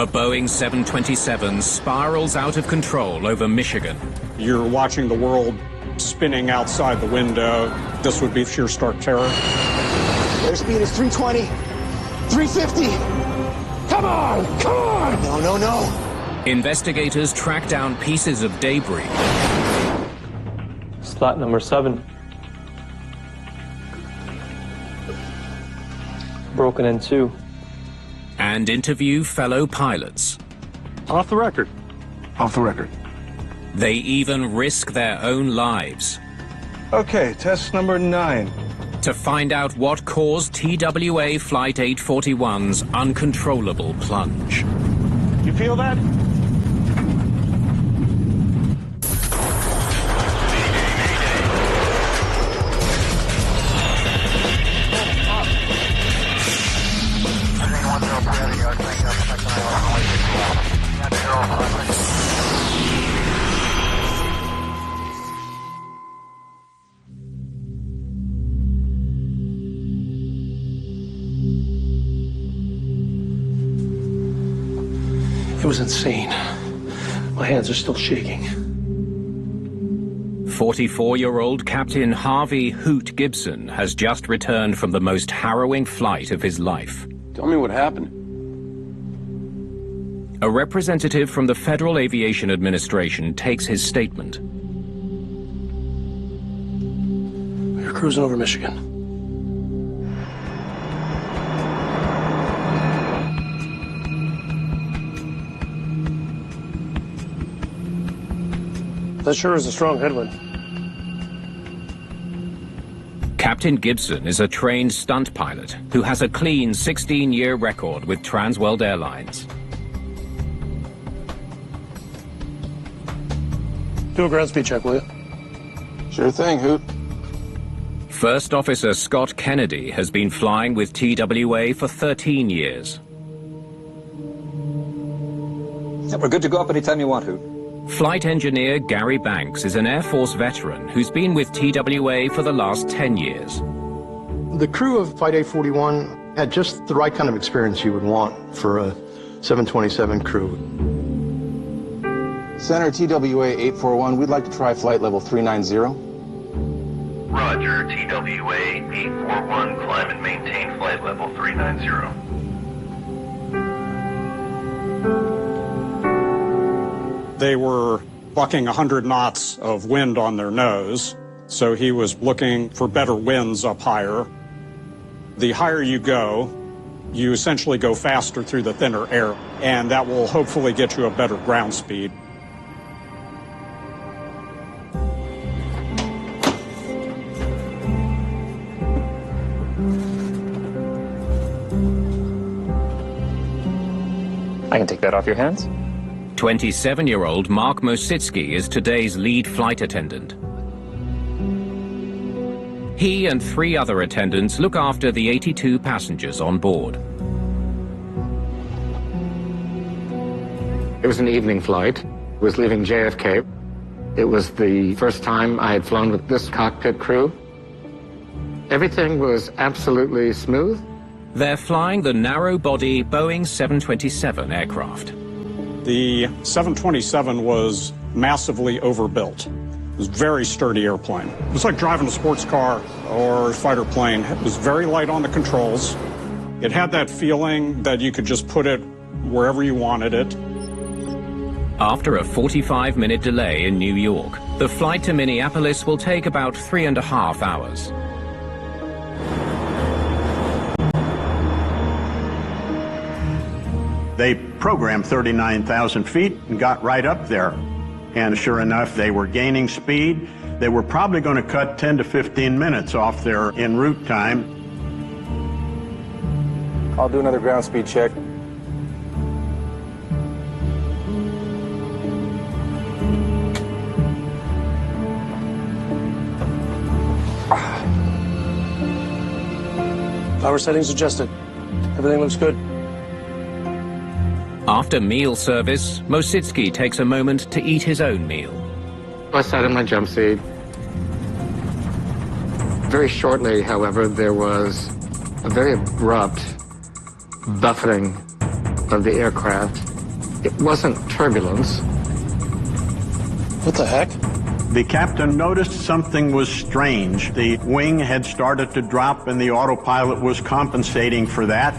A Boeing 727 spirals out of control over Michigan. You're watching the world spinning outside the window. This would be sheer stark terror. Airspeed is 320, 350. Come on, come on! No, no, no. Investigators track down pieces of debris. Slat number 7. Broken in two. And interview fellow pilots. Off the record. Off the record. They even risk their own lives. Okay, test number 9. To find out what caused TWA Flight 841's uncontrollable plunge. You feel that? It was insane. My hands are still shaking. 44-year-old Captain Harvey Hoot Gibson has just returned from the most harrowing flight of his life. Tell me what happened. A representative from the Federal Aviation Administration takes his statement. We were cruising over Michigan. That sure is a strong headwind. Captain Gibson is a trained stunt pilot who has a clean 16-year record with World Airlines. Do a ground speed check, will you? Sure thing, Hoot. First Officer Scott Kennedy has been flying with TWA for 13 years. Yeah, we're good to go up anytime you want, Hoot. Flight engineer Gary Banks is an Air Force veteran who's been with TWA for the last 10 years. The crew of Flight 841 had just the right kind of experience you would want for a 727 crew. Center TWA 841, we'd like to try flight level 390. Roger, TWA 841, climb and maintain flight level 390. They were bucking 100 knots of wind on their nose, so he was looking for better winds up higher. The higher you go, you essentially go faster through the thinner air, and that will hopefully get you a better ground speed. I can take that off your hands. 27-year-old Mark Mositsky is today's lead flight attendant. He and 3 other attendants look after the 82 passengers on board. It was an evening flight. It was leaving JFK. It was the first time I had flown with this cockpit crew. Everything was absolutely smooth. They're flying the narrow-body Boeing 727 aircraft. The 727 was massively overbuilt. It was a very sturdy airplane. It was like driving a sports car or a fighter plane. It was very light on the controls. It had that feeling that you could just put it wherever you wanted it. After a 45-minute delay in New York, the flight to Minneapolis will take about 3.5 hours. They programmed 39,000 feet and got right up there. And sure enough, they were gaining speed. They were probably going to cut 10 to 15 minutes off their en route time. I'll do another ground speed check. Power settings adjusted. Everything looks good. After meal service, Mositsky takes a moment to eat his own meal. I sat in my jump seat. Very shortly, however, there was a very abrupt buffeting of the aircraft. It wasn't turbulence. What the heck? The captain noticed something was strange. The wing had started to drop and the autopilot was compensating for that.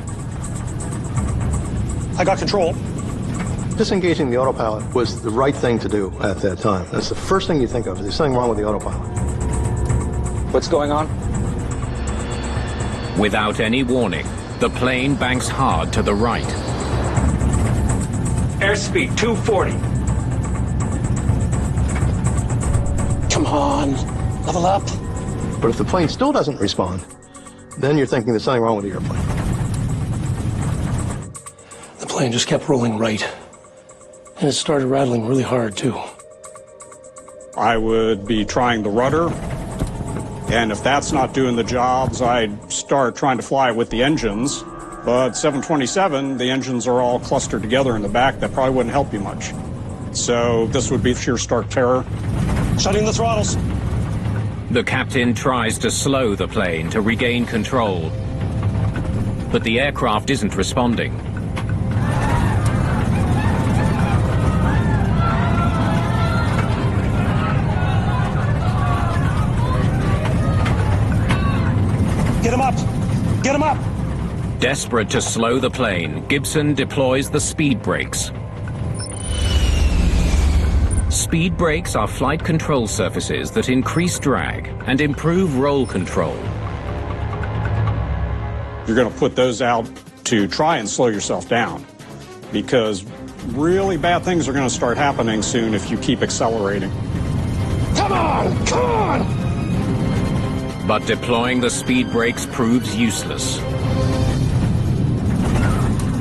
I got control. Disengaging the autopilot was the right thing to do at that time. That's the first thing you think of. There's something wrong with the autopilot. What's going on? Without any warning, the plane banks hard to the right. Airspeed 240. Come on, level up. But if the plane still doesn't respond, then you're thinking there's something wrong with the airplane. The plane just kept rolling right. And it started rattling really hard, too. I would be trying the rudder, and if that's not doing the jobs, I'd start trying to fly with the engines. But 727, the engines are all clustered together in the back. That probably wouldn't help you much. So this would be sheer stark terror. Shutting the throttles. The captain tries to slow the plane to regain control, but the aircraft isn't responding. Get him up! Get him up! Desperate to slow the plane, Gibson deploys the speed brakes. Speed brakes are flight control surfaces that increase drag and improve roll control. You're going to put those out to try and slow yourself down, because really bad things are going to start happening soon if you keep accelerating. Come on! Come on! But deploying the speed brakes proves useless.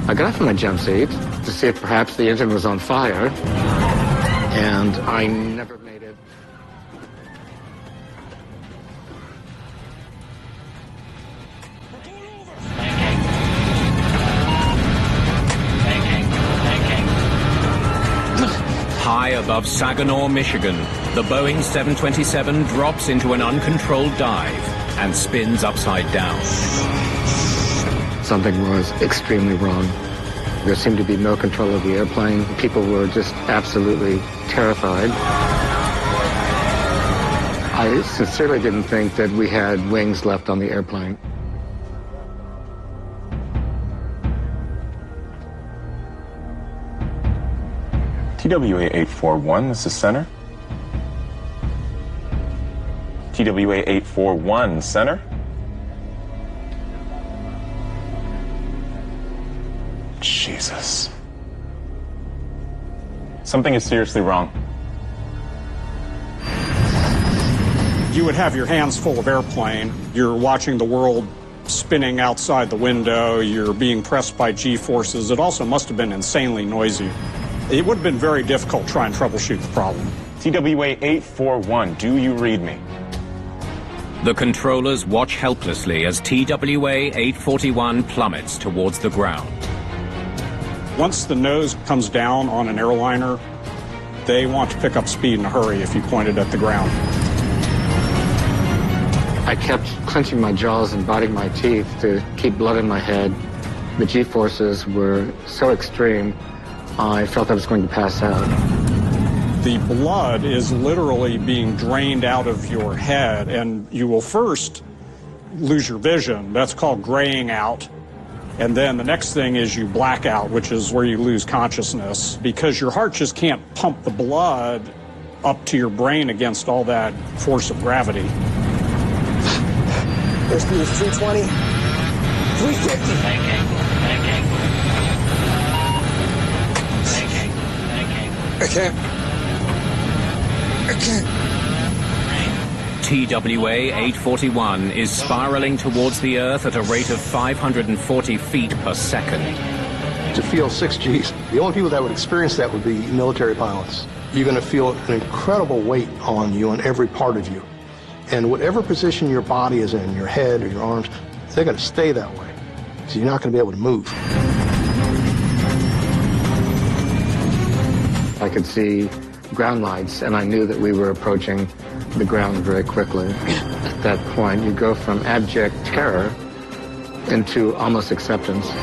I got from my jump seat to see if perhaps the engine was on fire, and I never made it. High above Saginaw, Michigan, the Boeing 727 drops into an uncontrolled dive and spins upside down. Something was extremely wrong. There seemed to be no control of the airplane. People were just absolutely terrified. I sincerely didn't think that we had wings left on the airplane. TWA 841, this is center. TWA 841, center. Jesus. Something is seriously wrong. You would have your hands full of airplane. You're watching the world spinning outside the window. You're being pressed by G-forces. It also must have been insanely noisy. It would have been very difficult trying to troubleshoot the problem. TWA 841, do you read me? The controllers watch helplessly as TWA 841 plummets towards the ground. Once the nose comes down on an airliner, they want to pick up speed in a hurry if you point it at the ground. I kept clenching my jaws and biting my teeth to keep blood in my head. The G-forces were so extreme, I felt I was going to pass out. The blood is literally being drained out of your head, and you will first lose your vision. That's called graying out. And then the next thing is you black out, which is where you lose consciousness, because your heart just can't pump the blood up to your brain against all that force of gravity. Airspeed is 320, 350. I can't. TWA 841 is spiraling towards the Earth at a rate of 540 feet per second. To feel 6 Gs, the only people that would experience that would be military pilots. You're going to feel an incredible weight on you, on every part of you. And whatever position your body is in, your head or your arms, they're going to stay that way. So you're not going to be able to move. I could see ground lights, and I knew that we were approaching the ground very quickly. At that point, you go from abject terror into almost acceptance. No.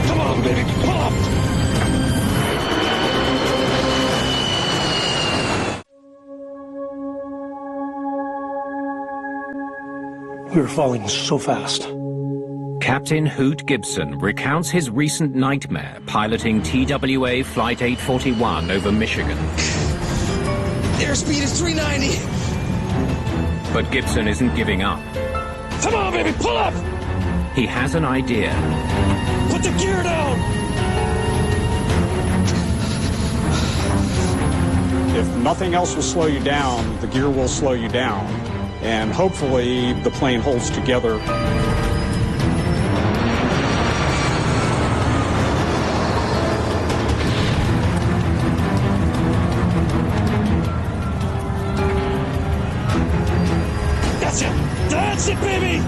Come on, baby. We were falling so fast. Captain Hoot Gibson recounts his recent nightmare piloting TWA Flight 841 over Michigan. Airspeed is 390. But Gibson isn't giving up. Come on, baby, pull up! He has an idea. Put the gear down! If nothing else will slow you down, the gear will slow you down. And hopefully the plane holds together. That's it! That's it, baby!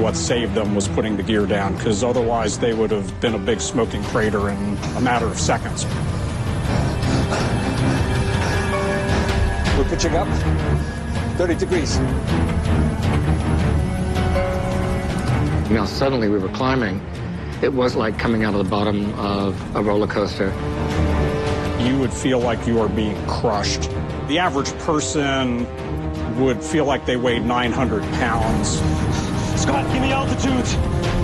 What saved them was putting the gear down, because otherwise they would have been a big smoking crater in a matter of seconds. We're pitching up. 30 degrees. Now suddenly we were climbing. It was like coming out of the bottom of a roller coaster. You would feel like you are being crushed. The average person would feel like they weighed 900 pounds. Scott, give me altitude.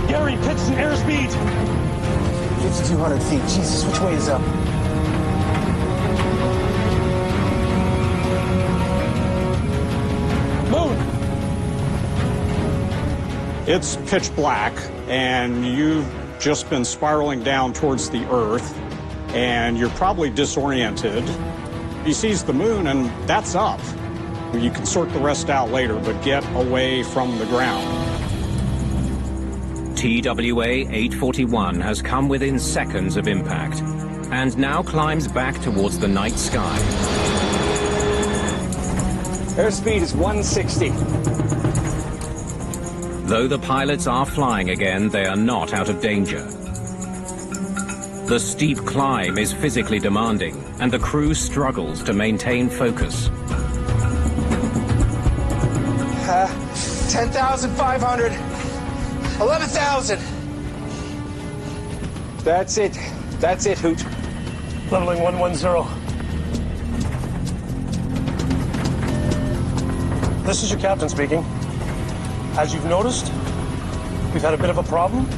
Gary, pitch and airspeed. 5,200 feet. Jesus, which way is up? Moon. It's pitch black, and you've just been spiraling down towards the Earth, and you're probably disoriented. He sees the moon, and that's up. You can sort the rest out later, but get away from the ground. TWA 841 has come within seconds of impact and now climbs back towards the night sky. Airspeed is 160. Though the pilots are flying again, they are not out of danger. The steep climb is physically demanding, and the crew struggles to maintain focus. 10,500. 11,000. That's it. That's it, Hoot. Leveling 110. This is your captain speaking. As you've noticed, we've had a bit of a problem,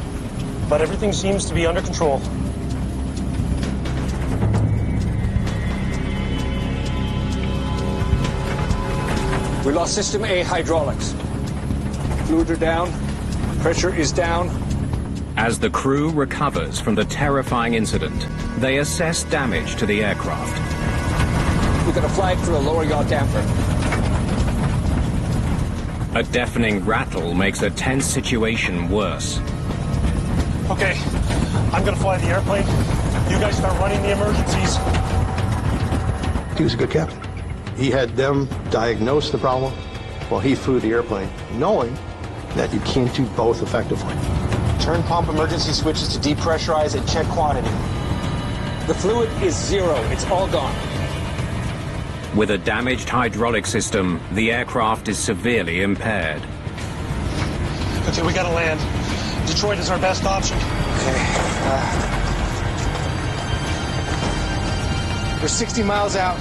but everything seems to be under control. We lost System A hydraulics. Fluids are down. Pressure is down. As the crew recovers from the terrifying incident, they assess damage to the aircraft. We've got a flag for a lower yaw damper. A deafening rattle makes a tense situation worse. Okay, I'm gonna fly the airplane. You guys start running the emergencies. He was a good captain. He had them diagnose the problem while he flew the airplane, knowing that you can't do both effectively. Turn pump emergency switches to depressurize and check quantity. The fluid is zero. It's all gone. With a damaged hydraulic system, the aircraft is severely impaired. Okay, we gotta land. Detroit is our best option. Okay. We're 60 miles out.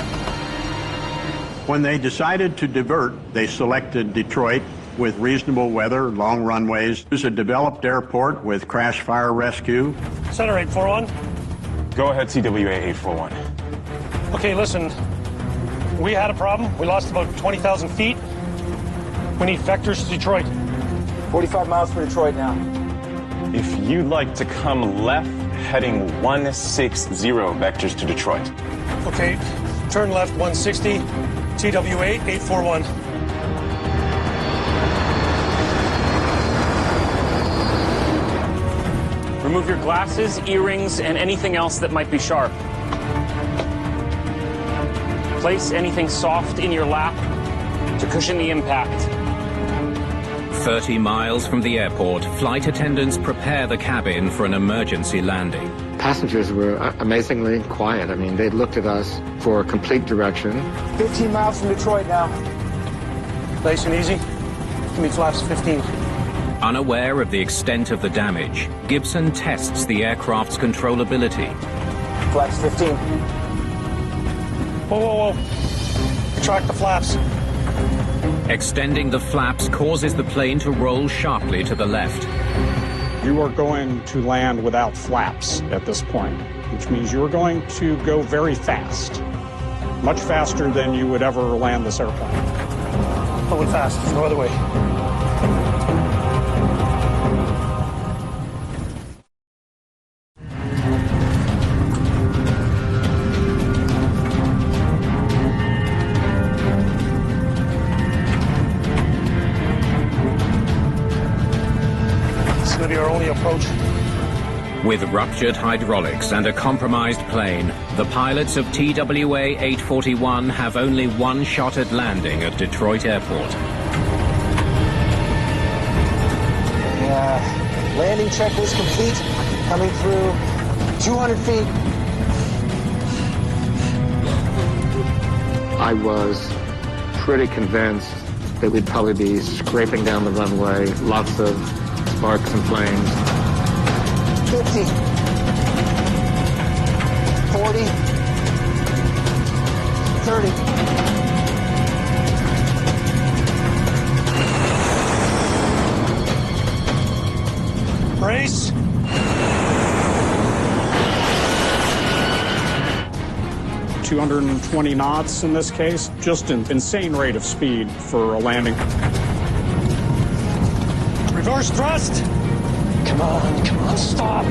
When they decided to divert, they selected Detroit with reasonable weather, long runways. It was a developed airport with crash fire rescue. Center 841. Go ahead, TWA 841. Okay, listen. We had a problem. We lost about 20,000 feet. We need vectors to Detroit. 45 miles for Detroit now. If you'd like to come left, heading 160 vectors to Detroit. Okay, turn left 160, TWA 841. Remove your glasses, earrings, and anything else that might be sharp. Place anything soft in your lap to cushion the impact. 30 miles from the airport, flight attendants prepare the cabin for an emergency landing. Passengers were amazingly quiet. I mean, they looked at us for complete direction. 15 miles from Detroit now. Nice and easy. Give me flaps 15. Unaware of the extent of the damage, Gibson tests the aircraft's controllability. Flaps 15. Whoa, whoa, whoa. Retract the flaps. Extending the flaps causes the plane to roll sharply to the left. You are going to land without flaps at this point, which means you're going to go very fast. Much faster than you would ever land this airplane. Going fast, there's no other way. This is going to be our only approach. With ruptured hydraulics and a compromised plane, the pilots of TWA 841 have only one shot at landing at Detroit Airport. Landing checklist complete. Coming through 200 feet. I was pretty convinced that we'd probably be scraping down the runway, lots of sparks and flames. 50, 40, 30. Brace. $220 knots in this case, just an insane rate of speed for a landing. Reverse thrust. Come on, stop.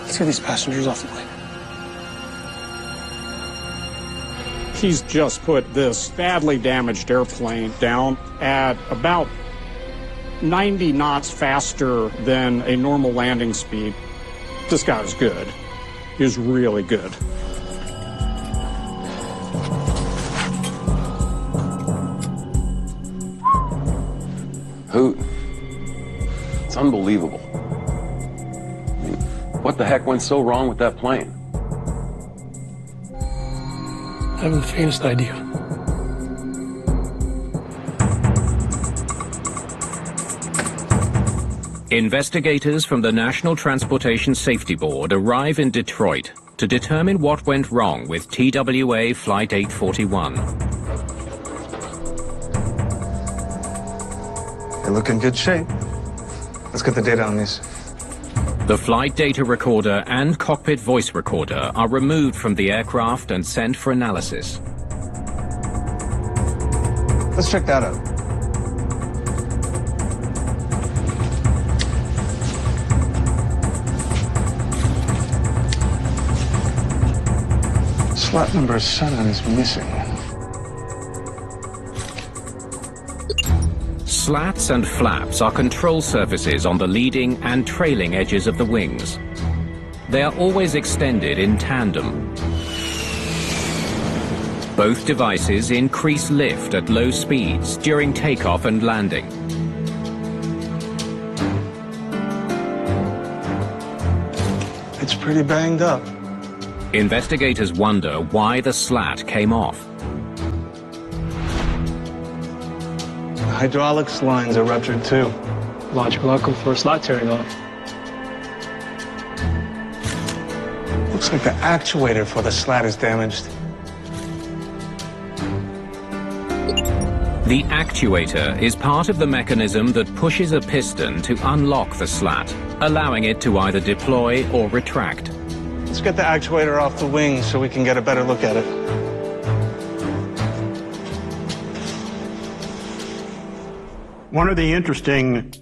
Let's get these passengers off the plane. He's just put this badly damaged airplane down at about 90 knots faster than a normal landing speed. This guy was good. He was really good. Hoot. It's unbelievable. I mean, what the heck went so wrong with that plane? I haven't the faintest idea. Investigators from the National Transportation Safety Board arrive in Detroit to determine what went wrong with TWA Flight 841. They look in good shape. Let's get the data on these. The flight data recorder and cockpit voice recorder are removed from the aircraft and sent for analysis. Let's check that out. Slat number 7 is missing. Slats and flaps are control surfaces on the leading and trailing edges of the wings. They are always extended in tandem. Both devices increase lift at low speeds during takeoff and landing. It's pretty banged up. Investigators wonder why the slat came off. Hydraulics lines are ruptured too. Logical outcome for a slat tearing off. Looks like the actuator for the slat is damaged. The actuator is part of the mechanism that pushes a piston to unlock the slat, allowing it to either deploy or retract. Let's get the actuator off the wing so we can get a better look at it. One of the interesting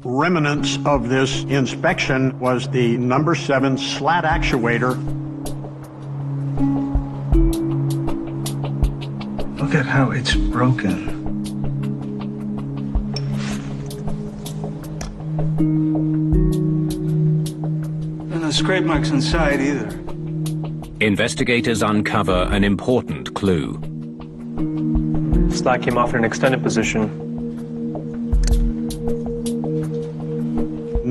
remnants of this inspection was the number 7 slat actuator. Look at how it's broken. And no scrape marks inside either. Investigators uncover an important clue. Slat came off in an extended position.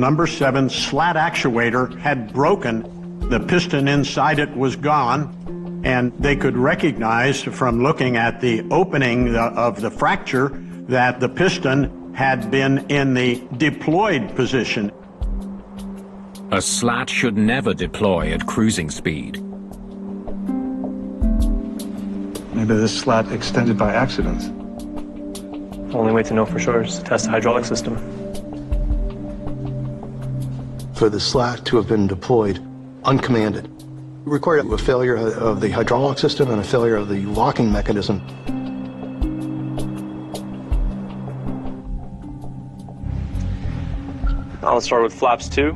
number 7 slat actuator had broken. The piston inside it was gone, and they could recognize from looking at the opening of the fracture that the piston had been in the deployed position. A slat should never deploy at cruising speed. Maybe this slat extended by accident. Only way to know for sure is to test the hydraulic system. For the slat to have been deployed uncommanded, it required a failure of the hydraulic system and a failure of the locking mechanism. I'll start with flaps 2.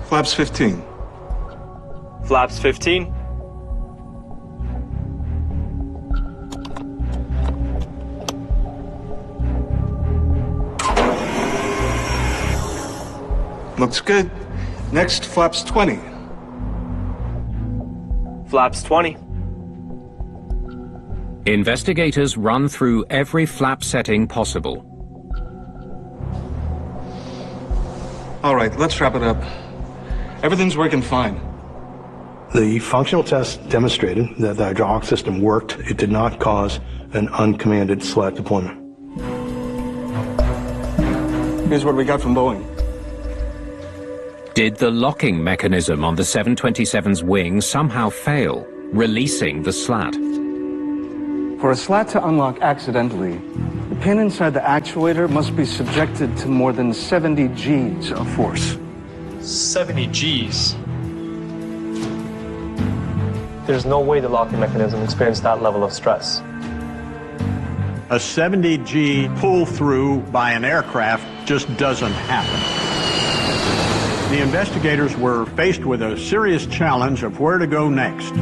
Flaps 15. Flaps 15. Looks good. Next, flaps 20. Flaps 20. Investigators run through every flap setting possible. All right, let's wrap it up. Everything's working fine. The functional test demonstrated that the hydraulic system worked. It did not cause an uncommanded slat deployment. Here's what we got from Boeing. Did the locking mechanism on the 727's wing somehow fail, releasing the slat? For a slat to unlock accidentally, the pin inside the actuator must be subjected to more than 70 Gs of force. 70 Gs. There's no way the locking mechanism experienced that level of stress. A 70G pull-through by an aircraft just doesn't happen. The investigators were faced with a serious challenge of where to go next.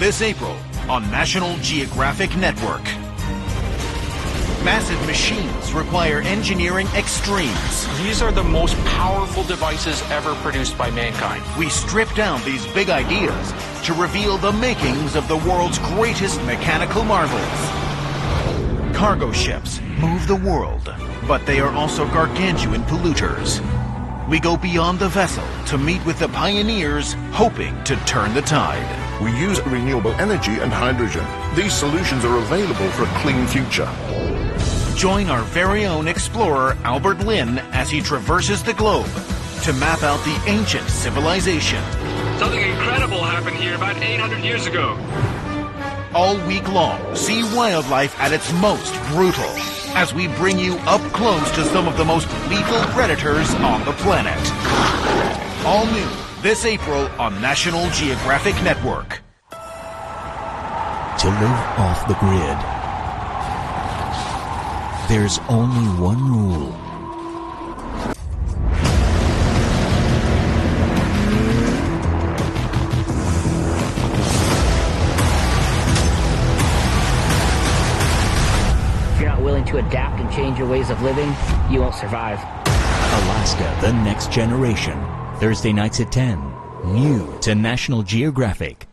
This April on National Geographic Network. Massive machines require engineering extremes. These are the most powerful devices ever produced by mankind. We strip down these big ideas to reveal the makings of the world's greatest mechanical marvels. Cargo ships move the world, but they are also gargantuan polluters. We go beyond the vessel to meet with the pioneers, hoping to turn the tide. We use renewable energy and hydrogen. These solutions are available for a clean future. Join our very own explorer, Albert Lynn, as he traverses the globe to map out the ancient civilization. Something incredible happened here about 800 years ago. All week long, see wildlife at its most brutal as we bring you up close to some of the most lethal predators on the planet. All new this April on National Geographic Network. To live off the grid, there's only one rule. If you're not willing to adapt and change your ways of living, you won't survive. Alaska, the Next Generation. Thursday nights at 10. New to National Geographic.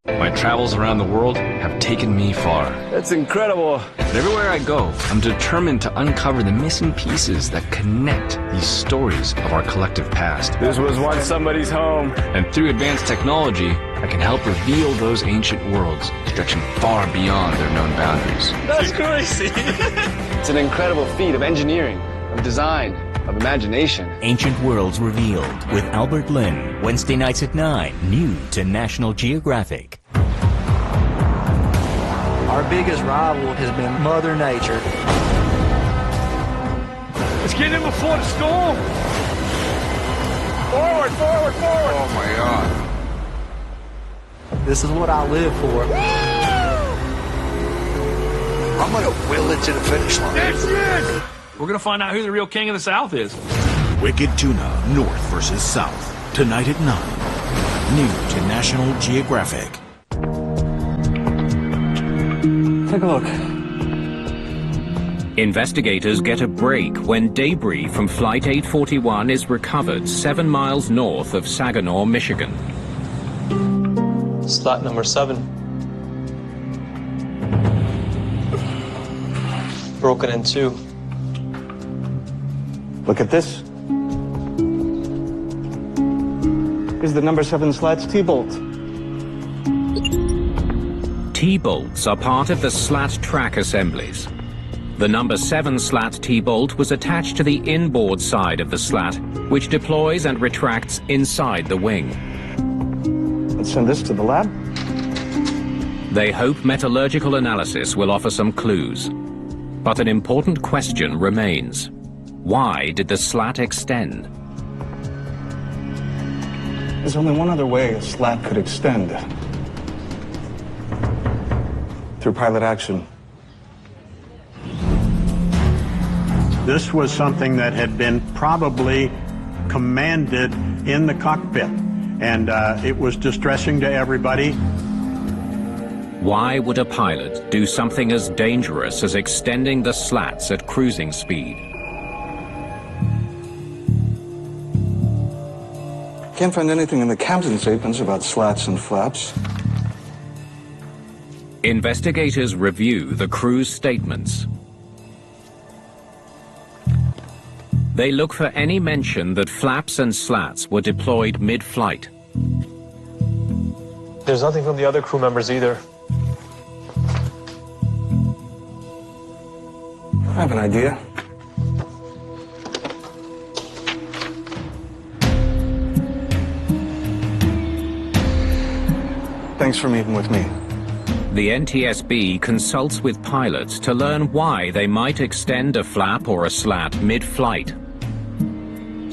My travels around the world have taken me far. That's incredible. But everywhere I go, I'm determined to uncover the missing pieces that connect these stories of our collective past. This was once somebody's home. And through advanced technology, I can help reveal those ancient worlds, stretching far beyond their known boundaries. That's crazy. It's an incredible feat of engineering, of design, of imagination. Ancient Worlds Revealed with Albert Lynn. Wednesday nights at 9. New to National Geographic. Our biggest rival has been Mother Nature. Let's get in before the storm. Forward, forward, forward. Oh my God. This is what I live for. I'm gonna will it to the finish line. That's it. We're gonna find out who the real king of the South is. Wicked Tuna, North versus South. Tonight at 9. New to National Geographic. Take a look. Investigators get a break when debris from Flight 841 is recovered 7 miles north of Saginaw, Michigan. Slat number 7. Broken in two. Look at this. Here's the number 7 slat's T-bolt. T-bolts are part of the slat track assemblies. The number 7 slat T-bolt was attached to the inboard side of the slat, which deploys and retracts inside the wing. Let's send this to the lab. They hope metallurgical analysis will offer some clues. But an important question remains. Why did the slat extend? There's only one other way a slat could extend. Through pilot action. This was something that had been probably commanded in the cockpit, and it was distressing to everybody. Why would a pilot do something as dangerous as extending the slats at cruising speed? Can't find anything in the captain's statements about slats and flaps. Investigators review the crew's statements. They look for any mention that flaps and slats were deployed mid-flight. There's nothing from the other crew members either. I have an idea. Thanks for meeting with me. The NTSB consults with pilots to learn why they might extend a flap or a slat mid-flight.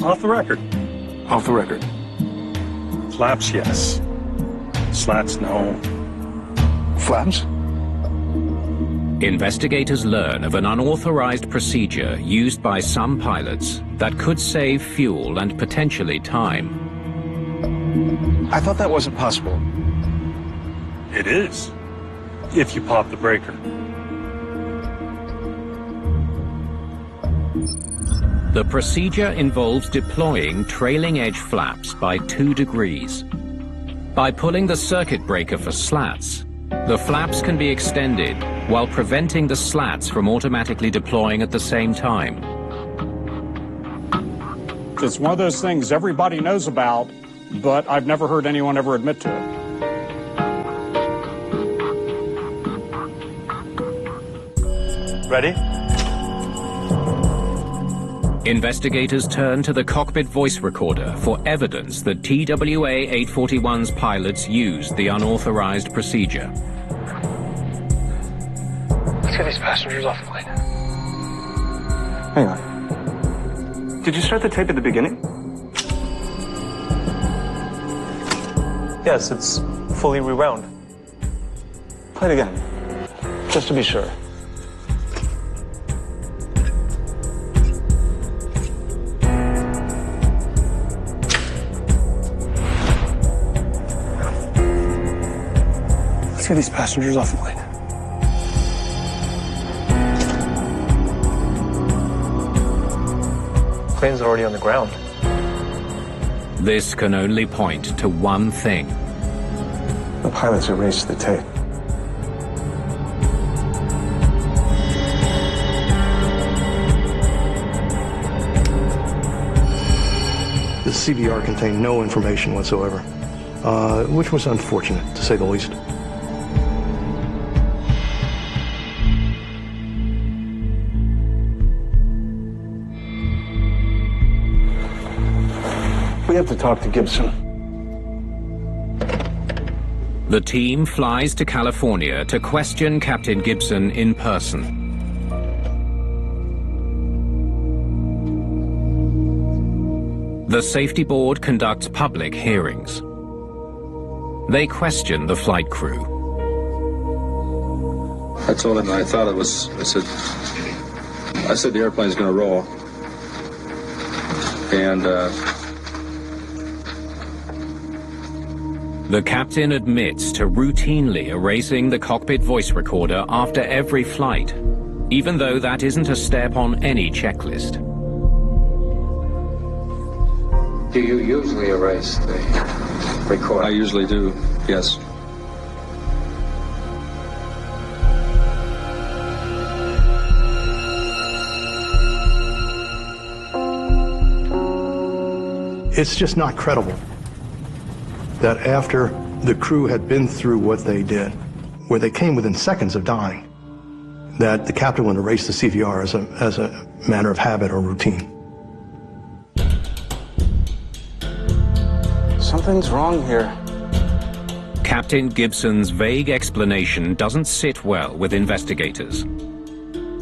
Off the record. Off the record. Flaps, yes. Slats, no. Flaps? Investigators learn of an unauthorized procedure used by some pilots that could save fuel and potentially time. I thought that wasn't possible. It is, if you pop the breaker. The procedure involves deploying trailing edge flaps by 2 degrees. By pulling the circuit breaker for slats, the flaps can be extended while preventing the slats from automatically deploying at the same time. It's one of those things everybody knows about, but I've never heard anyone ever admit to it. Ready? Investigators turn to the cockpit voice recorder for evidence that TWA 841's pilots used the unauthorized procedure. Let's get these passengers off the plane. Hang on. Did you start the tape at the beginning? Yes, it's fully rewound. Play it again, just to be sure. Let's get these passengers off the plane. Plane's already on the ground. This can only point to one thing. The pilots erased the tape. The CDR contained no information whatsoever, which was unfortunate, to say the least. We have to talk to Gibson. The team flies to California to question Captain Gibson in person. The safety board conducts public hearings. They question the flight crew. I told him I thought it was, I said the airplane's going to roll. And the captain admits to routinely erasing the cockpit voice recorder after every flight, even though that isn't a step on any checklist. Do you usually erase the recording? I usually do, yes. It's just not credible that after the crew had been through what they did, where they came within seconds of dying, that the captain would erase the CVR as a matter of habit or routine. Something's wrong here. Captain Gibson's vague explanation doesn't sit well with investigators.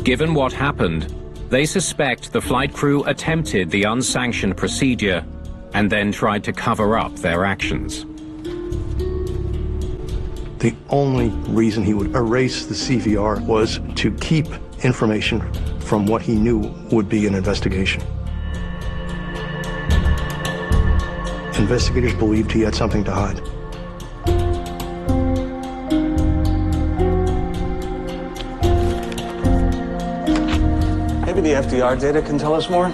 Given what happened, they suspect the flight crew attempted the unsanctioned procedure and then tried to cover up their actions. The only reason he would erase the CVR was to keep information from what he knew would be an investigation. Investigators believed he had something to hide. Maybe the FDR data can tell us more?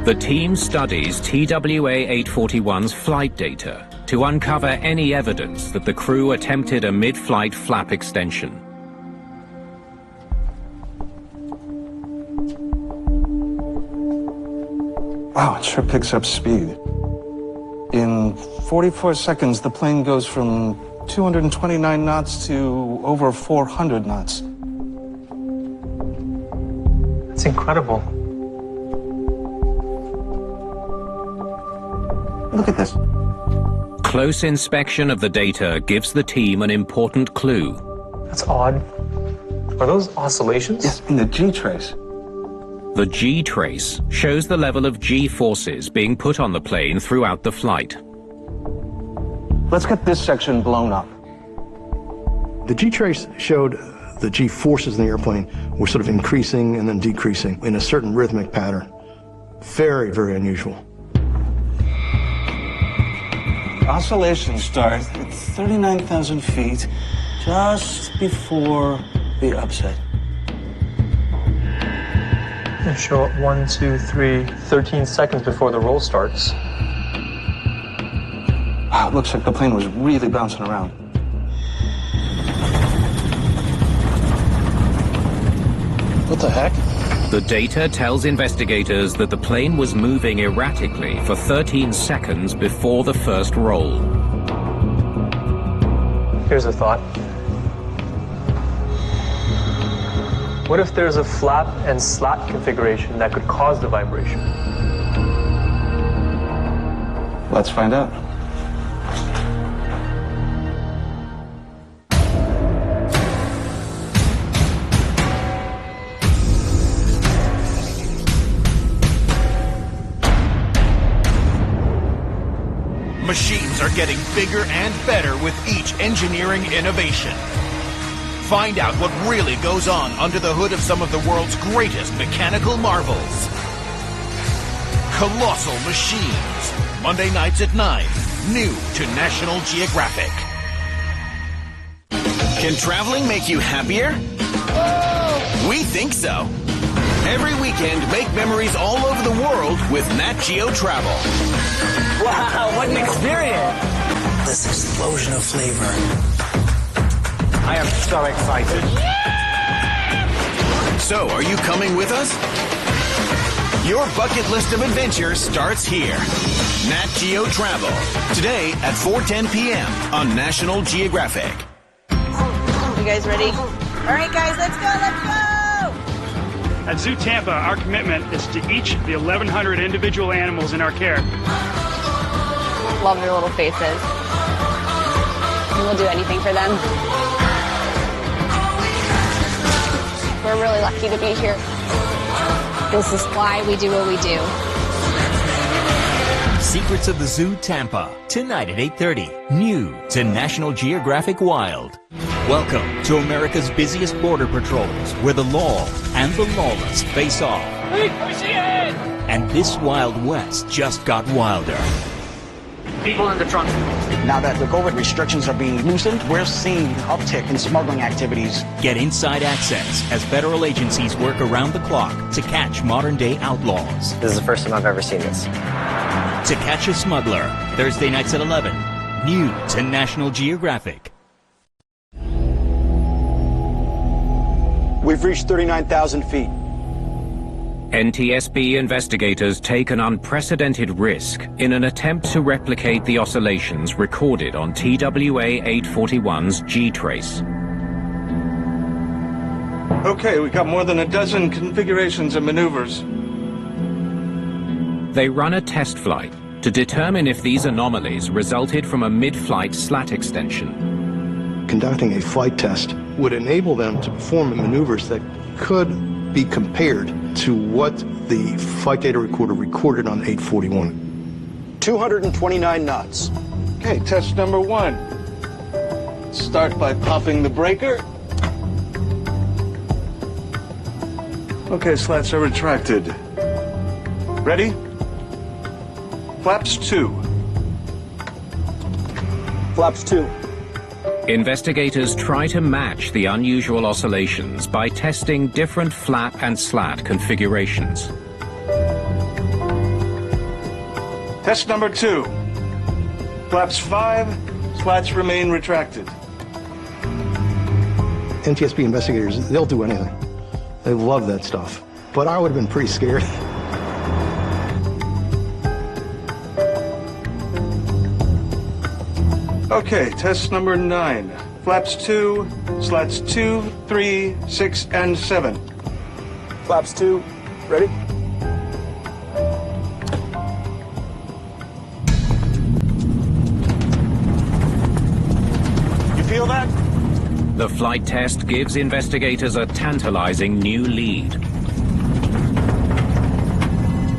The team studies TWA-841's flight data to uncover any evidence that the crew attempted a mid-flight flap extension. Wow, it sure picks up speed. In 44 seconds, the plane goes from 229 knots to over 400 knots. It's incredible. Look at this. Close inspection of the data gives the team an important clue. That's odd. Are those oscillations? Yes, in the G-trace. The G-trace shows the level of G-forces being put on the plane throughout the flight. Let's get this section blown up. The G-trace showed the G-forces in the airplane were sort of increasing and then decreasing in a certain rhythmic pattern. Very, very unusual. Oscillations start at 39,000 feet, just before the upset. They show up 1, 2, 3, 13 seconds before the roll starts. Wow, it looks like the plane was really bouncing around. What the heck? The data tells investigators that the plane was moving erratically for 13 seconds before the first roll. Here's a thought. What if there's a flap and slat configuration that could cause the vibration? Let's find out. Machines are getting bigger and better with each engineering innovation. Find out what really goes on under the hood of some of the world's greatest mechanical marvels. Colossal Machines. Monday nights at 9. New to National Geographic. Can traveling make you happier? We think so. Every weekend, make memories all over the world with Nat Geo Travel. Wow, what an experience! This explosion of flavor. I am so excited. So, are you coming with us? Your bucket list of adventures starts here. Nat Geo Travel. Today at 4:10 p.m. on National Geographic. You guys ready? All right, guys, let's go, let's go! At Zoo Tampa, our commitment is to each of the 1,100 individual animals in our care. Love their little faces. We'll do anything for them. We're really lucky to be here. This is why we do what we do. Secrets of the Zoo Tampa, tonight at 8:30. New to National Geographic Wild. Welcome to America's busiest border patrols, where the law and the lawless face off. Hey, push ahead! And this Wild West just got wilder. People in the trunk. Now that the COVID restrictions are being loosened, we're seeing an uptick in smuggling activities. Get inside access as federal agencies work around the clock to catch modern-day outlaws. This is the first time I've ever seen this. To Catch a Smuggler, Thursday nights at 11. New to National Geographic. We've reached 39,000 feet. NTSB investigators take an unprecedented risk in an attempt to replicate the oscillations recorded on TWA 841's G-trace. Okay, we got more than a dozen configurations and maneuvers. They run a test flight to determine if these anomalies resulted from a mid-flight slat extension. Conducting a flight test would enable them to perform maneuvers that could be compared to what the flight data recorder recorded on 841. 229 knots. Okay, test number 1. Start by popping the breaker. Okay, slats are retracted. Ready? Flaps 2. Flaps 2. Investigators try to match the unusual oscillations by testing different flap and slat configurations. Test number 2. Flaps 5, slats remain retracted. NTSB investigators, they'll do anything. They love that stuff. But I would have been pretty scared. Okay, test number 9. Flaps 2, slats 2, 3, 6, and 7. Flaps 2, ready? You feel that? The flight test gives investigators a tantalizing new lead.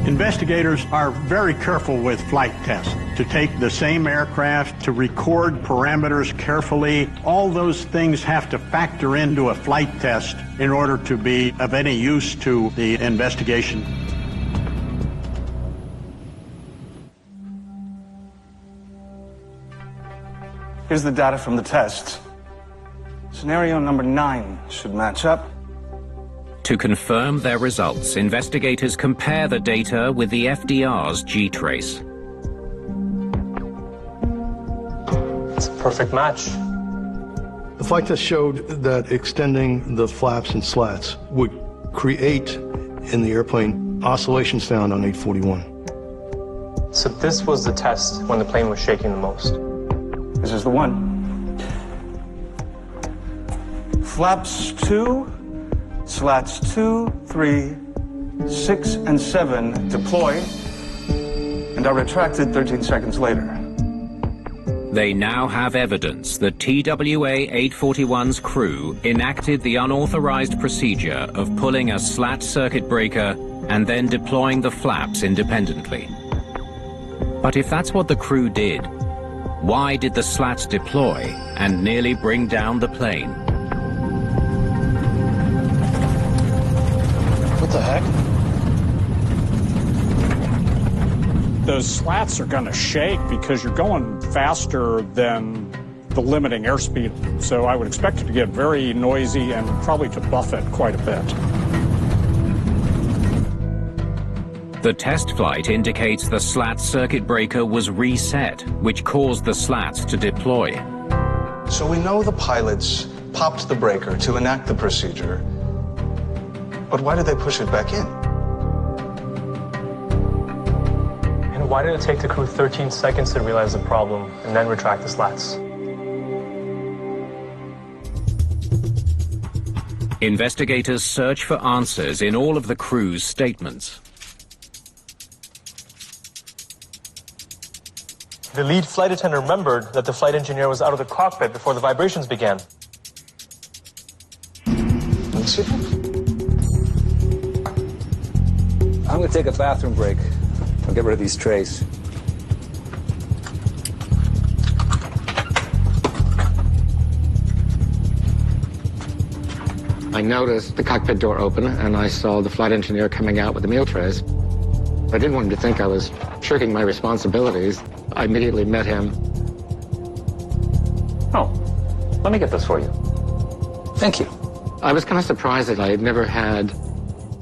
Investigators are very careful with flight tests to take the same aircraft, to record parameters carefully. All those things have to factor into a flight test in order to be of any use to the investigation. Here's the data from the test. Scenario number 9 should match up. To confirm their results, investigators compare the data with the FDR's G-trace. It's a perfect match. The flight test showed that extending the flaps and slats would create in the airplane oscillations found on 841. So this was the test when the plane was shaking the most. This is the one. Flaps 2, slats 2, 3, 6, and 7 deploy and are retracted 13 seconds later. They now have evidence that TWA 841's crew enacted the unauthorized procedure of pulling a slat circuit breaker and then deploying the flaps independently. But if that's what the crew did, why did the slats deploy and nearly bring down the plane? What the heck? Those slats are going to shake because you're going faster than the limiting airspeed. So I would expect it to get very noisy and probably to buffet quite a bit. The test flight indicates the slat circuit breaker was reset, which caused the slats to deploy. So we know the pilots popped the breaker to enact the procedure, but why did they push it back in? And why did it take the crew 13 seconds to realize the problem and then retract the slats? Investigators search for answers in all of the crew's statements. The lead flight attendant remembered that the flight engineer was out of the cockpit before the vibrations began. Let's see. I'm going to take a bathroom break. I'll get rid of these trays. I noticed the cockpit door open, and I saw the flight engineer coming out with the meal trays. I didn't want him to think I was shirking my responsibilities. I immediately met him. Oh, let me get this for you. Thank you. I was kind of surprised that I had never had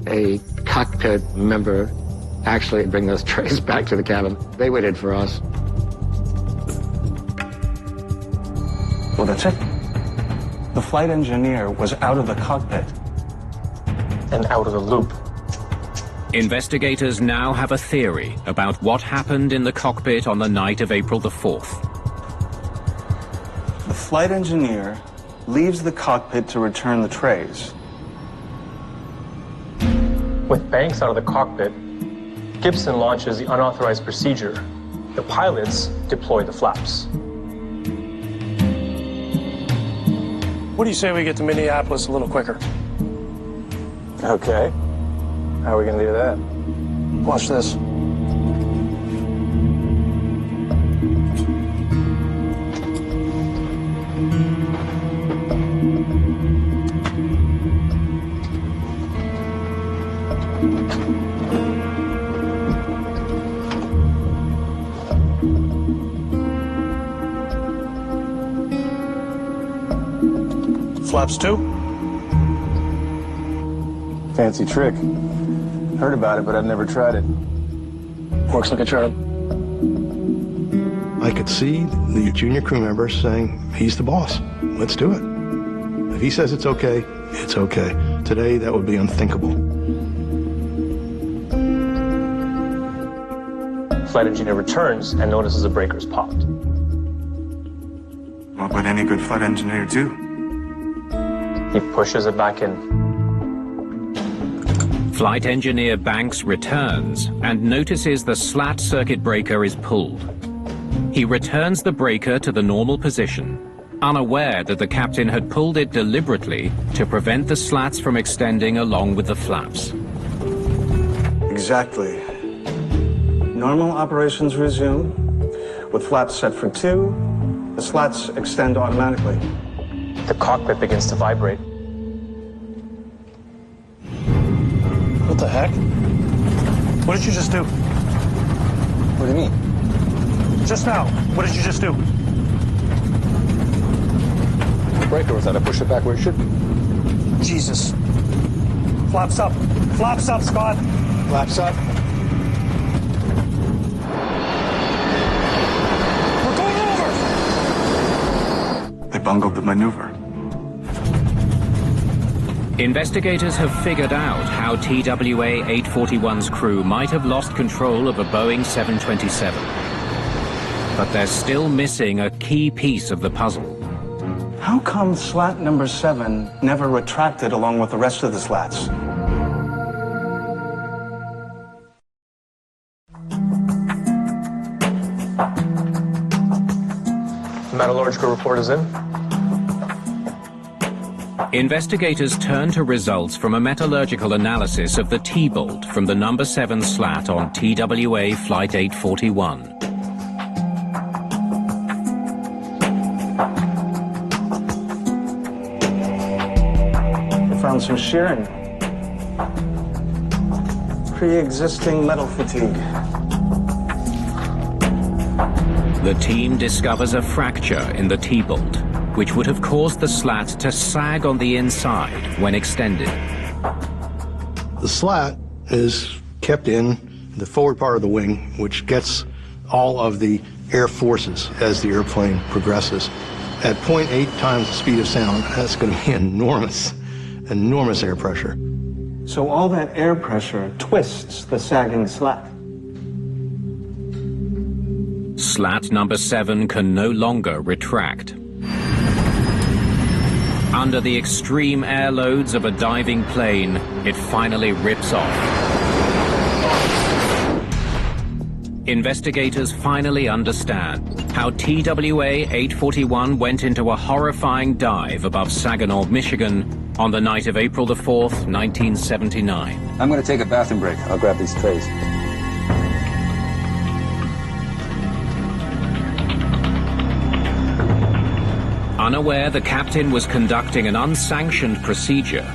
a cockpit member actually bring those trays back to the cabin. They waited for us. Well, that's it. The flight engineer was out of the cockpit. And out of the loop. Investigators now have a theory about what happened in the cockpit on the night of April the 4th. The flight engineer leaves the cockpit to return the trays. With Banks out of the cockpit, Gibson launches the unauthorized procedure. The pilots deploy the flaps. What do you say we get to Minneapolis a little quicker? Okay. How are we going to do that? Watch this. Flaps 2. Fancy trick. Heard about it, but I've never tried it. Works like a charm. I could see the junior crew members saying, he's the boss. Let's do it. If he says it's okay, it's okay. Today, that would be unthinkable. Flight engineer returns and notices the breakers popped. What would any good flight engineer do? He pushes it back in. Flight engineer Banks returns and notices the slat circuit breaker is pulled. He returns the breaker to the normal position, unaware that the captain had pulled it deliberately to prevent the slats from extending along with the flaps. Exactly. Normal operations resume. With flaps set for 2, the slats extend automatically. The cockpit begins to vibrate. What the heck? What did you just do? What do you mean? Just now, what did you just do? The breaker was out. I pushed it back where it should be. Jesus. Flaps up. Flaps up, Scott. Flaps up. We're going over! They bungled the maneuver. Investigators have figured out how TWA 841's crew might have lost control of a Boeing 727. But they're still missing a key piece of the puzzle. How come slat number 7 never retracted along with the rest of the slats? Metallurgical report is in. Investigators turn to results from a metallurgical analysis of the T-bolt from the number 7 slat on TWA Flight 841. They found some shearing. Pre-existing metal fatigue. The team discovers a fracture in the T-bolt, which would have caused the slat to sag on the inside when extended. The slat is kept in the forward part of the wing, which gets all of the air forces as the airplane progresses. At 0.8 times the speed of sound, that's going to be enormous air pressure. So all that air pressure twists the sagging slat. Slat number 7 can no longer retract. Under the extreme air loads of a diving plane, it finally rips off. Investigators finally understand how TWA 841 went into a horrifying dive above Saginaw, Michigan on the night of April the 4th, 1979. I'm going to take a bathroom break. I'll grab these trays. Unaware the captain was conducting an unsanctioned procedure,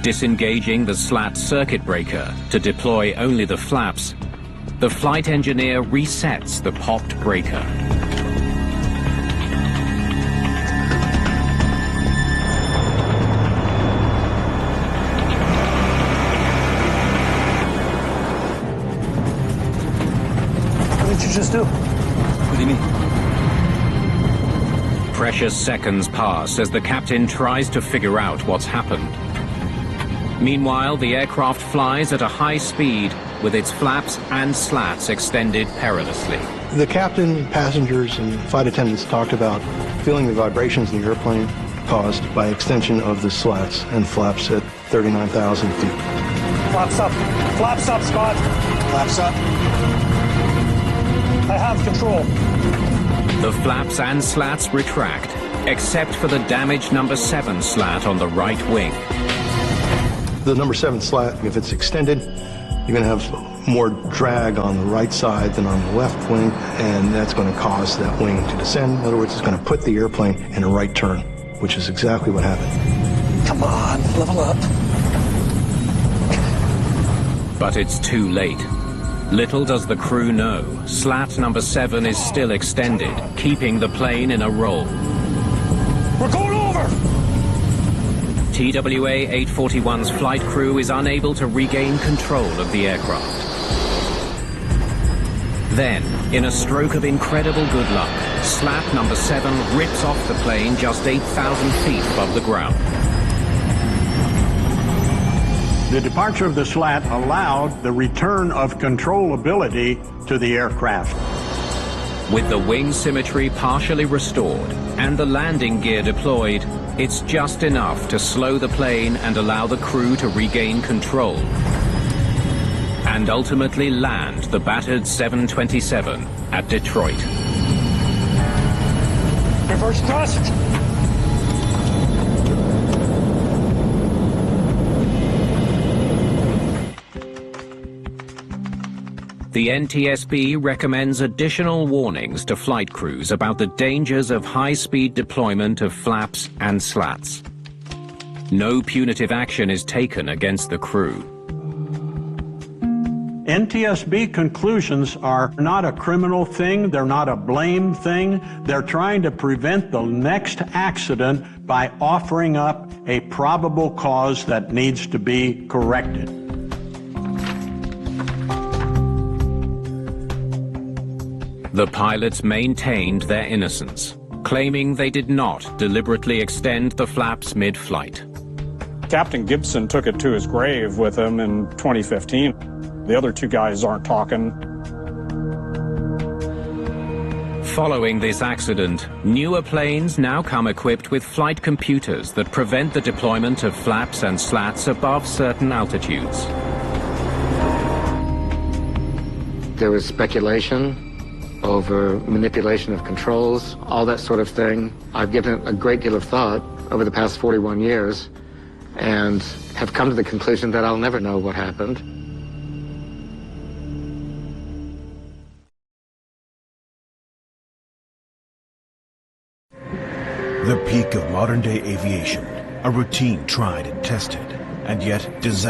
disengaging the slat circuit breaker to deploy only the flaps, the flight engineer resets the popped breaker. What did you just do? What do you mean? Precious seconds pass as the captain tries to figure out what's happened. Meanwhile, the aircraft flies at a high speed with its flaps and slats extended perilously. The captain, passengers, and flight attendants talked about feeling the vibrations in the airplane caused by extension of the slats and flaps at 39,000 feet. Flaps up, Scott. Flaps up. I have control. The flaps and slats retract, except for the damaged number 7 slat on the right wing. The number 7 slat, if it's extended, you're going to have more drag on the right side than on the left wing, and that's going to cause that wing to descend. In other words, it's going to put the airplane in a right turn, which is exactly what happened. Come on, level up. But it's too late. Little does the crew know, slat number 7 is still extended, keeping the plane in a roll. We're going over! TWA 841's flight crew is unable to regain control of the aircraft. Then, in a stroke of incredible good luck, slat number 7 rips off the plane just 8,000 feet above the ground. The departure of the slat allowed the return of controllability to the aircraft. With the wing symmetry partially restored and the landing gear deployed, it's just enough to slow the plane and allow the crew to regain control and ultimately land the battered 727 at Detroit. Reverse thrust! The NTSB recommends additional warnings to flight crews about the dangers of high-speed deployment of flaps and slats. No punitive action is taken against the crew. NTSB conclusions are not a criminal thing, they're not a blame thing, they're trying to prevent the next accident by offering up a probable cause that needs to be corrected. The pilots maintained their innocence, claiming they did not deliberately extend the flaps mid-flight. Captain Gibson took it to his grave with him in 2015. The other 2 guys aren't talking. Following this accident, newer planes now come equipped with flight computers that prevent the deployment of flaps and slats above certain altitudes. There was speculation over manipulation of controls, all that sort of thing. I've given it a great deal of thought over the past 41 years and have come to the conclusion that I'll never know what happened. The peak of modern-day aviation, a routine tried and tested, and yet disaster.